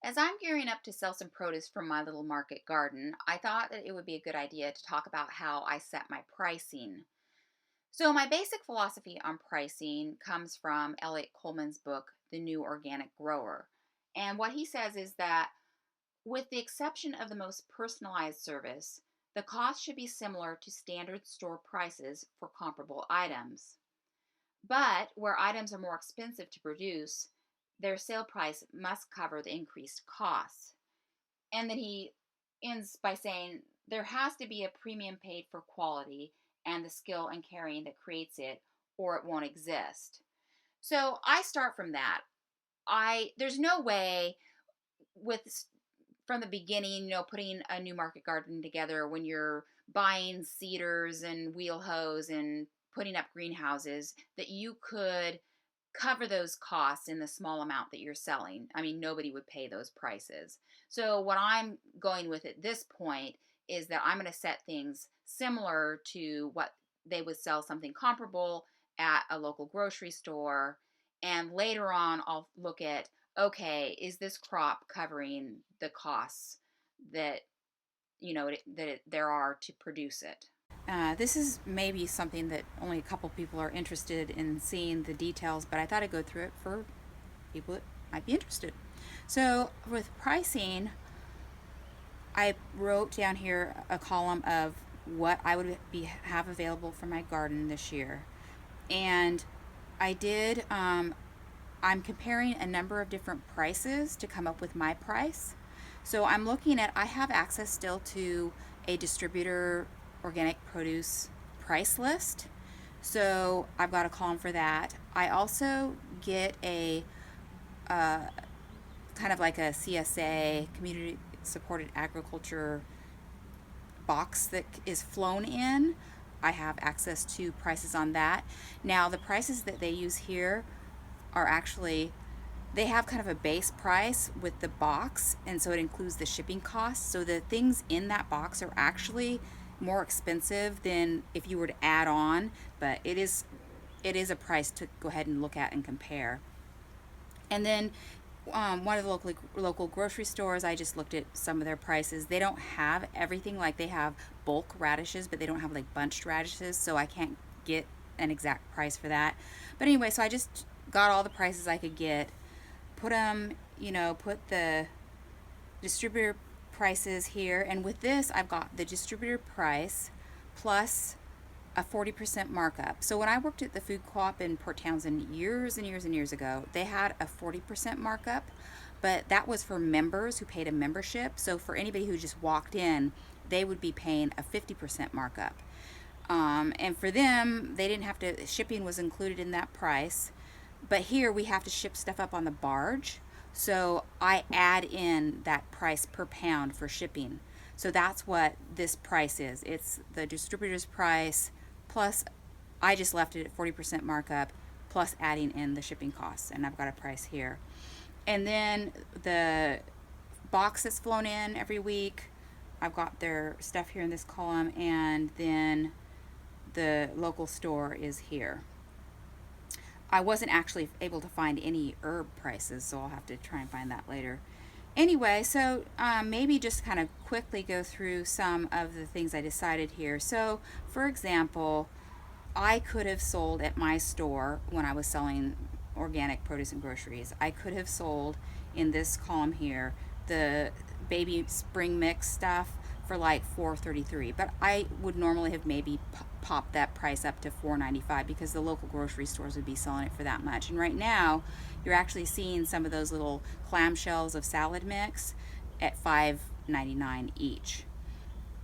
As I'm gearing up to sell some produce from my little market garden, I thought that it would be a good idea to talk about how I set my pricing. So, my basic philosophy on pricing comes from Eliot Coleman's book, The New Organic Grower. And what he says is that, with the exception of the most personalized service, the cost should be similar to standard store prices for comparable items. But where items are more expensive to produce, their sale price must cover the increased costs. And then he ends by saying there has to be a premium paid for quality and the skill and caring that creates it, or it won't exist. So I start from that. I There's no way with from the beginning, putting a new market garden together when you're buying cedars and wheel hose and putting up greenhouses that you could cover those costs in the small amount that you're selling. I mean, nobody would pay those prices. So, what I'm going with at this point is that I'm going to set things similar to what they would sell something comparable at a local grocery store. And later on, I'll look at, okay, is this crop covering the costs that, there are to produce it? This is maybe something that only a couple people are interested in seeing the details, but I thought I'd go through it for people that might be interested. So, with pricing, I wrote down here a column of what I would have available for my garden this year, and I did. I'm comparing a number of different prices to come up with my price. So I'm looking at, I have access still to a distributor organic produce price list. So I've got a column for that. I also get a kind of like a CSA, community supported agriculture box that is flown in. I have access to prices on that. Now, the prices that they use here are actually, they have kind of a base price with the box, and so it includes the shipping costs. So the things in that box are actually more expensive than if you were to add on, but it is a price to go ahead and look at and compare. And then one of the local grocery stores, I just looked at some of their prices. They don't have everything, like they have bulk radishes, but they don't have like bunched radishes, so I can't get an exact price for that. But anyway, so I just got all the prices I could get, put them, put the distributor prices here, and with this, I've got the distributor price plus a 40% markup. So when I worked at the food co-op in Port Townsend years and years and years ago, they had a 40% markup, but that was for members who paid a membership. So for anybody who just walked in, they would be paying a 50% markup. And for them, they didn't have to, shipping was included in that price. But here we have to ship stuff up on the barge. So I add in that price per pound for shipping. So that's what this price is. It's the distributor's price plus, I just left it at 40% markup plus adding in the shipping costs, and I've got a price here. And then the box that's flown in every week, I've got their stuff here in this column, and then the local store is here. I wasn't actually able to find any herb prices, so I'll have to try and find that later. Anyway, so maybe just kind of quickly go through some of the things I decided here. So, for example, I could have sold at my store when I was selling organic produce and groceries. I could have sold in this column here the baby spring mix stuff for like $4.33, but I would normally have maybe popped that price up to $4.95 because the local grocery stores would be selling it for that much. And right now, you're actually seeing some of those little clamshells of salad mix at $5.99 each.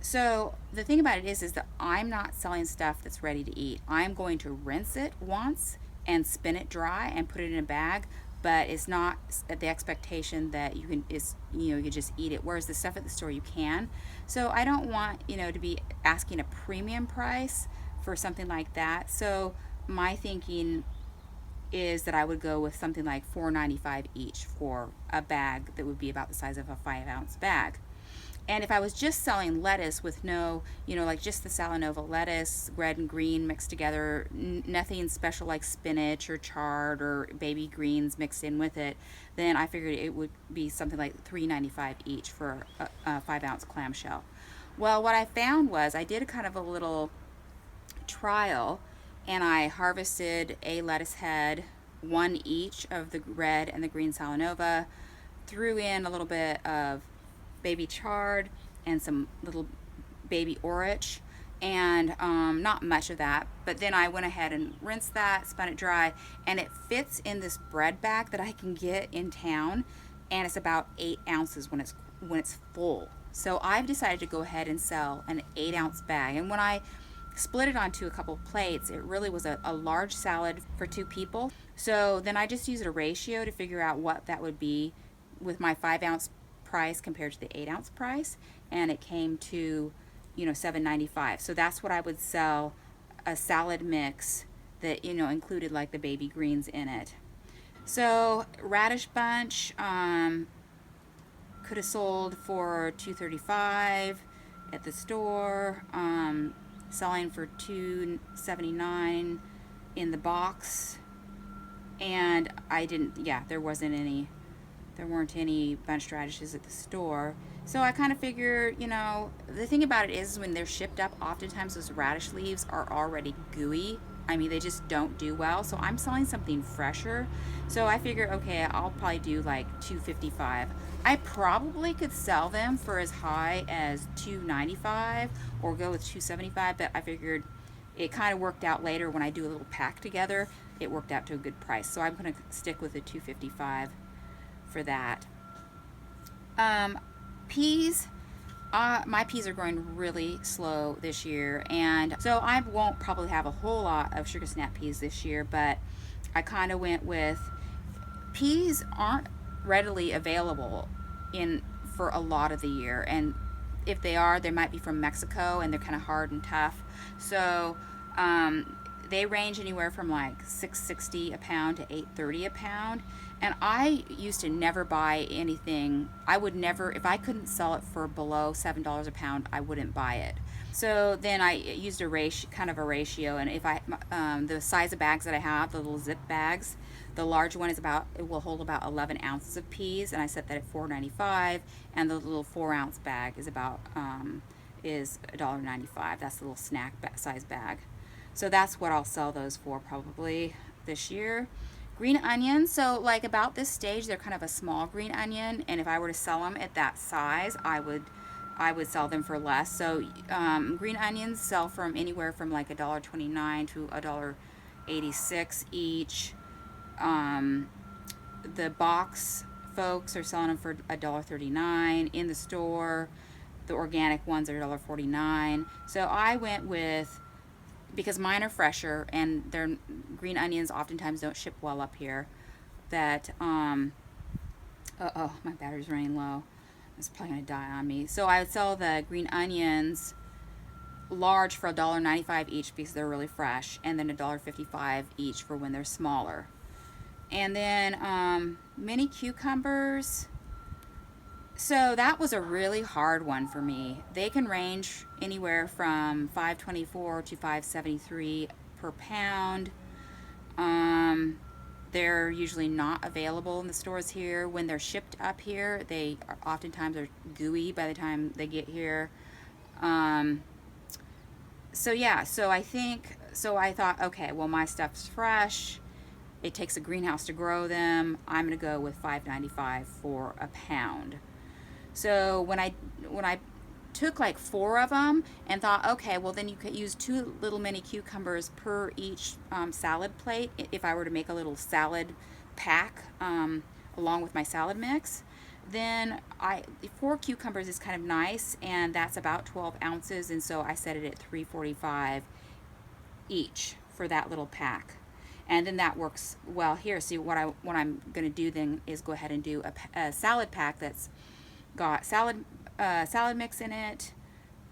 So the thing about it is that I'm not selling stuff that's ready to eat. I'm going to rinse it once and spin it dry and put it in a bag, but it's not at the expectation that you just eat it. Whereas the stuff at the store you can. So I don't want to be asking a premium price for something like that. So my thinking is that I would go with something like $4.95 each for a bag that would be about the size of a 5-ounce bag. And if I was just selling lettuce with no, like just the Salanova lettuce, red and green mixed together, nothing special like spinach or chard or baby greens mixed in with it, then I figured it would be something like $3.95 each for a 5-ounce clamshell. Well, what I found was I did a kind of a little trial, and I harvested a lettuce head, one each of the red and the green Salanova, threw in a little bit of baby chard and some little baby orach, and not much of that, but then I went ahead and rinsed that, spun it dry, and it fits in this bread bag that I can get in town, and it's about 8 ounces when it's full. So I've decided to go ahead and sell an 8-ounce bag, and when I split it onto a couple plates, it really was a large salad for 2 people. So then I just used a ratio to figure out what that would be with my 5-ounce price compared to the 8-ounce price, and it came to $7.95. So that's what I would sell, a salad mix that included like the baby greens in it. So radish bunch could have sold for $2.35 at the store, selling for $2.79 in the box, and there weren't any bunch radishes at the store. So I kind of figure, the thing about it is when they're shipped up, oftentimes those radish leaves are already gooey. I mean, they just don't do well. So I'm selling something fresher. So I figure, okay, I'll probably do like $2.55. I probably could sell them for as high as $2.95 or go with $2.75, but I figured it kind of worked out later when I do a little pack together. It worked out to a good price. So I'm going to stick with the $2.55 for that. Peas. My peas are growing really slow this year, and so I won't probably have a whole lot of sugar snap peas this year, but I kind of went with peas aren't readily available for a lot of the year, and if they are, they might be from Mexico, and they're kind of hard and tough. So they range anywhere from like $6.60 a pound to $8.30 a pound. And I used to never buy anything. I would never, if I couldn't sell it for below $7 a pound, I wouldn't buy it. So then I used a ratio, and if the size of bags that I have, the little zip bags, the large one it will hold about 11 ounces of peas, and I set that at $4.95, and the little 4-ounce bag is $1.95. That's the little snack size bag. So that's what I'll sell those for probably this year. Green onions, so like about this stage, they're kind of a small green onion, and if I were to sell them at that size, I would sell them for less. So green onions sell from anywhere from like $1.29 to $1.86 each. The box folks are selling them for $1.39 in the store. The organic ones are $1.49. So I went with, because mine are fresher and their green onions oftentimes don't ship well up here, that my battery's running low. It's probably gonna die on me. So I would sell the green onions large for $1.95 each because they're really fresh, and then $1.55 each for when they're smaller. And then mini cucumbers. So that was a really hard one for me. They can range anywhere from $5.24 to $5.73 per pound. They're usually not available in the stores here. When they're shipped up here, they oftentimes are gooey by the time they get here. So I thought, okay, well, my stuff's fresh. It takes a greenhouse to grow them. I'm gonna go with $5.95 for a pound. So when I took like 4 of them and thought, okay, well then you could use 2 little mini cucumbers per each salad plate if I were to make a little salad pack along with my salad mix. Then 4 cucumbers is kind of nice, and that's about 12 ounces, and so I set it at $3.45 each for that little pack. And then that works well here. See, what I'm going to do then is go ahead and do a salad pack that's got salad mix in it,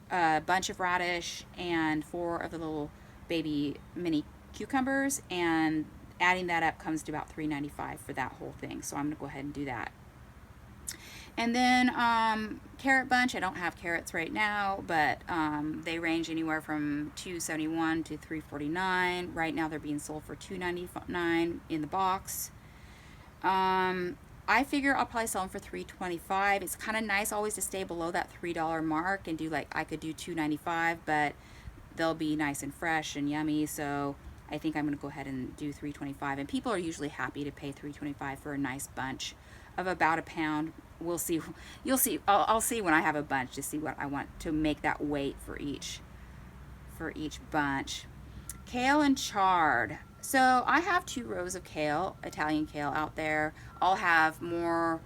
a bunch of radish, and 4 of the little baby mini cucumbers, and adding that up comes to about $3.95 for that whole thing. So I'm going to go ahead and do that. And then carrot bunch, I don't have carrots right now, but they range anywhere from $2.71 to $3.49. Right now they're being sold for $2.99 in the box. I figure I'll probably sell them for $3.25. It's kind of nice always to stay below that $3 mark and do, like, I could do $2.95, but they'll be nice and fresh and yummy. So I think I'm going to go ahead and do $3.25. And people are usually happy to pay $3.25 for a nice bunch of about a pound. We'll see. You'll see. I'll see when I have a bunch to see what I want to make that weight for each bunch. Kale and chard. So I have 2 rows of kale, Italian kale out there. I'll have more,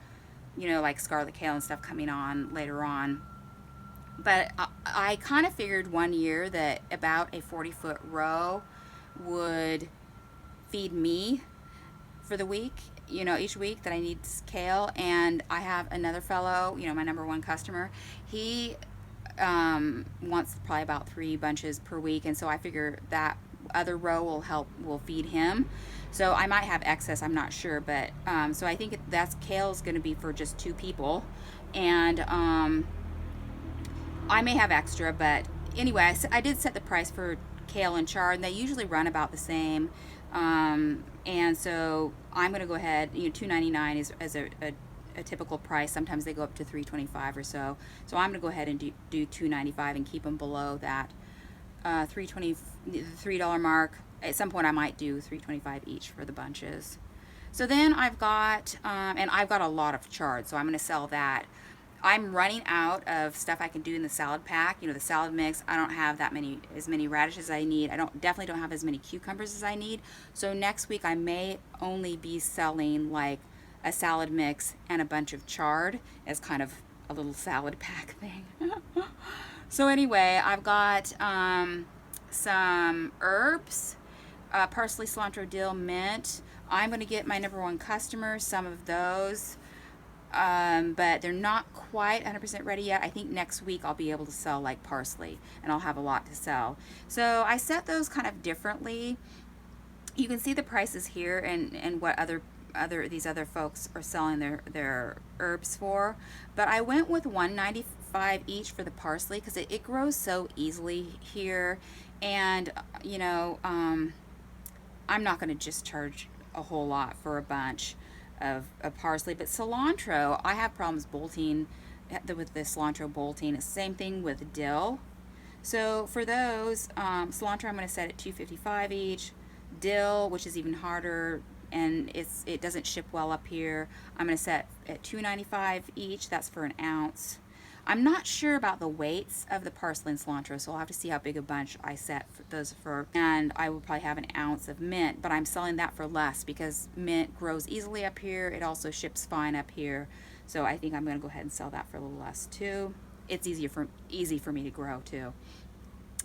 like scarlet kale and stuff coming on later on. But I kind of figured one year that about a 40-foot row would feed me for the week, each week that I need kale. And I have another fellow, my number 1 customer. He wants probably about 3 bunches per week, and so I figure that other row will feed him. So I might have excess, I'm not sure, but so I think kale is going to be for just 2 people, and I may have extra, but anyway, I did set the price for kale and chard, and they usually run about the same. And so I'm going to go ahead, $2.99 is a typical price. Sometimes they go up to $3.25 or so. So I'm going to go ahead and do $2.95 and keep them below that $3 mark. At some point I might do $3.25 each for the bunches. So then I've got, and I've got a lot of chard, so I'm going to sell that. I'm running out of stuff I can do in the salad pack, the salad mix. I don't have as many radishes as I need. I definitely don't have as many cucumbers as I need. So next week I may only be selling like a salad mix and a bunch of chard as kind of a little salad pack thing. So anyway, I've got some herbs, parsley, cilantro, dill, mint. I'm going to get my number 1 customer some of those. But they're not quite 100% ready yet. I think next week I'll be able to sell like parsley, and I'll have a lot to sell. So I set those kind of differently. You can see the prices here and what these other folks are selling their herbs for. But I went with $1.95 each for the parsley because it grows so easily here, and I'm not going to just charge a whole lot for a bunch of parsley. But cilantro, I have problems bolting with the cilantro bolting. It's the same thing with dill. So for those, cilantro I'm going to set at $2.55 each. Dill, which is even harder, and it doesn't ship well up here, I'm going to set at $2.95 each. That's for an ounce. I'm not sure about the weights of the parsley and cilantro, so I'll have to see how big a bunch I set for those for. And I will probably have an ounce of mint, but I'm selling that for less because mint grows easily up here. It also ships fine up here, so I think I'm going to go ahead and sell that for a little less too. It's easy for me to grow too.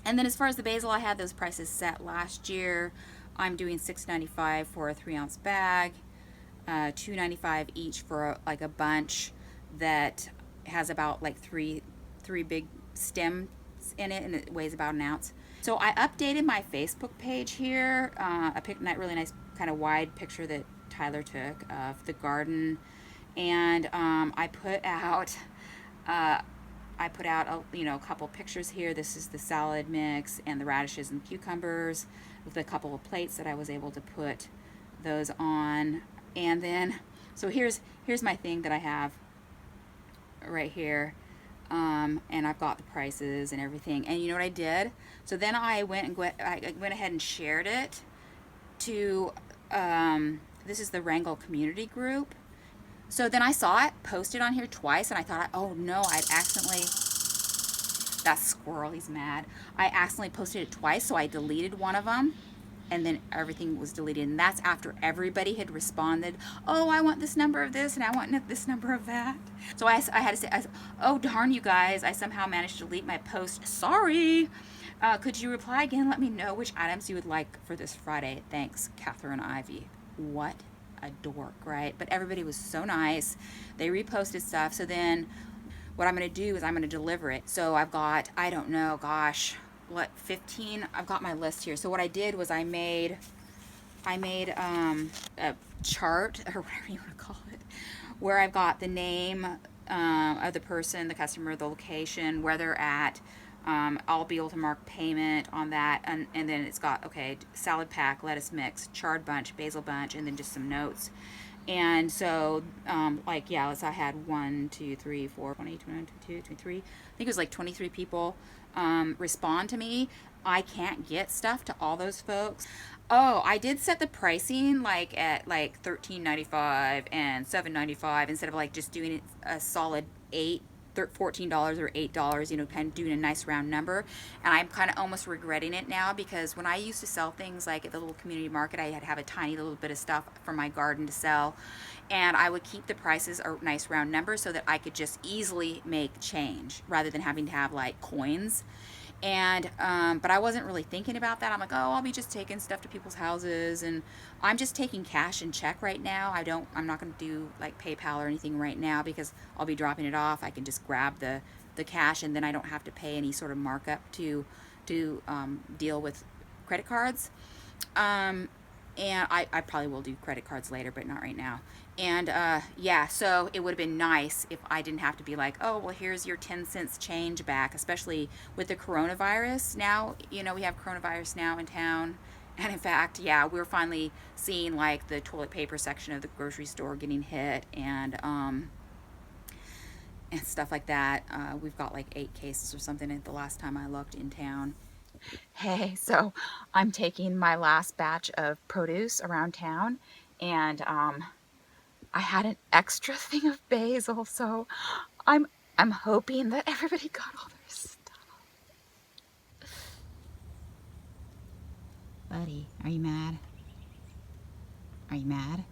And then as far as the basil, I had those prices set last year. I'm doing $6.95 for a 3-ounce bag, $2.95 each for like a bunch that has about like three big stems in it, and it weighs about an ounce. So I updated my Facebook page here. I picked a really nice kind of wide picture that Tyler took of the garden, and I put out a couple pictures here. This is the salad mix and the radishes and cucumbers with a couple of plates that I was able to put those on. And then so here's my thing that I have right here, and I've got the prices and everything. And you know what I did? So then I went ahead and shared it to this is the Wrangell community group. So then I saw it posted on here twice, and I thought, oh no, I'd accidentally, that squirrel, he's mad. I accidentally posted it twice, so I deleted one of them, and then everything was deleted. And that's after everybody had responded, oh, I want this number of this, and I want this number of that. So I had to say, oh, darn you guys, I somehow managed to delete my post. Sorry. Could you reply again? Let me know which items you would like for this Friday. Thanks, Catherine Ivy. What a dork, right? But everybody was so nice. They reposted stuff. So then what I'm going to do is I'm going to deliver it. So I've got, I don't know, gosh, what, 15? I've got my list here. So what I did was I made a chart, or whatever you want to call it, where I've got the name of the person, the customer, the location, where they're at. I'll be able to mark payment on that, and then it's got, okay, salad pack, lettuce mix, chard bunch, basil bunch, and then just some notes. And so, like, yeah, I had 1, 2, 3, 4, 20, 21, 22, 23. I think it was like 23 people respond to me. I can't get stuff to all those folks. Oh, I did set the pricing like at like $13.95 and $7.95 instead of like just doing a solid $14 or $8, kind of doing a nice round number. And I'm kind of almost regretting it now, because when I used to sell things like at the little community market, I had to have a tiny little bit of stuff from my garden to sell. And I would keep the prices a nice round number so that I could just easily make change rather than having to have like coins. And but I wasn't really thinking about that. I'm like, oh, I'll be just taking stuff to people's houses, and I'm just taking cash and check right now. I'm not going to do like PayPal or anything right now, because I'll be dropping it off. I can just grab the cash, and then I don't have to pay any sort of markup to deal with credit cards. And I probably will do credit cards later, but not right now. And yeah, so it would have been nice if I didn't have to be like, oh, well, here's your 10 cents change back, especially with the coronavirus. Now, we have coronavirus now in town. And in fact, yeah, we're finally seeing like the toilet paper section of the grocery store getting hit, and stuff like that. We've got like 8 cases or something at the last time I looked in town. Hey, so I'm taking my last batch of produce around town, and I had an extra thing of basil, so I'm hoping that everybody got all their stuff. Buddy, are you mad? Are you mad?